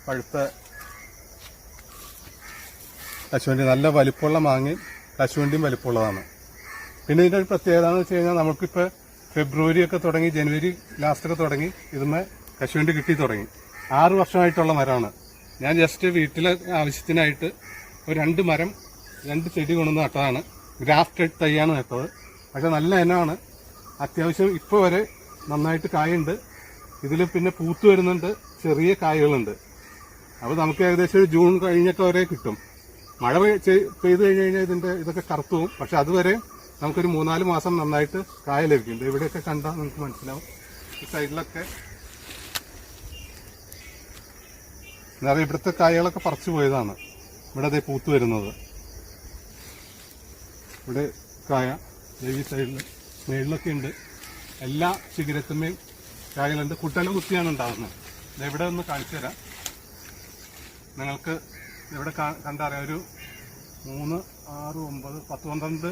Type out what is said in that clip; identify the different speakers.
Speaker 1: പഴുത്ത കശുവണ്ടി, നല്ല വലിപ്പമുള്ള മാങ്ങയും കശുവണ്ടിയും വലിപ്പമുള്ളതാണ്. പിന്നെ ഇതിൻ്റെ ഒരു പ്രത്യേകത എന്ന് വെച്ച് കഴിഞ്ഞാൽ നമുക്കിപ്പോൾ ഫെബ്രുവരി ഒക്കെ തുടങ്ങി, ജനുവരി ലാസ്റ്റൊക്കെ തുടങ്ങി ഇതുമേ കശുവണ്ടി കിട്ടി തുടങ്ങി. 6 വർഷമായിട്ടുള്ള മരമാണ്. ഞാൻ ജസ്റ്റ് വീട്ടിലെ ആവശ്യത്തിനായിട്ട് ഒരു 2 ചെടി കൊണ്ടുവന്ന് നട്ടതാണ്. ഗ്രാഫ്റ്റഡ് തൈയാണ് നട്ടത്. പക്ഷെ നല്ല ഇനമാണ്. അത്യാവശ്യം ഇപ്പോൾ വരെ നന്നായിട്ട് കായുണ്ട്. ഇതിൽ പിന്നെ പൂത്ത് വരുന്നുണ്ട്, ചെറിയ കായകളുണ്ട്. അപ്പോൾ നമുക്ക് ഏകദേശം ഒരു ജൂൺ കഴിഞ്ഞൊക്കെ വരെ കിട്ടും. മഴ പെയ്ത് കഴിഞ്ഞ് കഴിഞ്ഞാൽ ഇതൊക്കെ കറുത്തു പോകും. പക്ഷെ അതുവരെ നമുക്കൊരു 3-4 മാസം നന്നായിട്ട് കായ ലഭിക്കും. ഇവിടെയൊക്കെ കണ്ടാൽ നമുക്ക് മനസ്സിലാവും. ഈ സൈഡിലൊക്കെ നിറയെ ഇവിടുത്തെ കായകളൊക്കെ പറിച്ചു പോയതാണ്. ഇവിടെ അതേ പൂത്ത് വരുന്നത്. ഇവിടെ കായ ഈ സൈഡിൽ മേളിലൊക്കെ ഉണ്ട്. എല്ലാ ശിഖരത്തുമേയും കായകളുണ്ട്. കുട്ടല കുത്തിയാണ് ഉണ്ടാകുന്നത്. ഇവിടെ ഒന്ന് കാണിച്ചു തരാം നിങ്ങൾക്ക്. ഇവിടെ കണ്ടറിയാം, ഒരു 3, 6, 9, 10, 12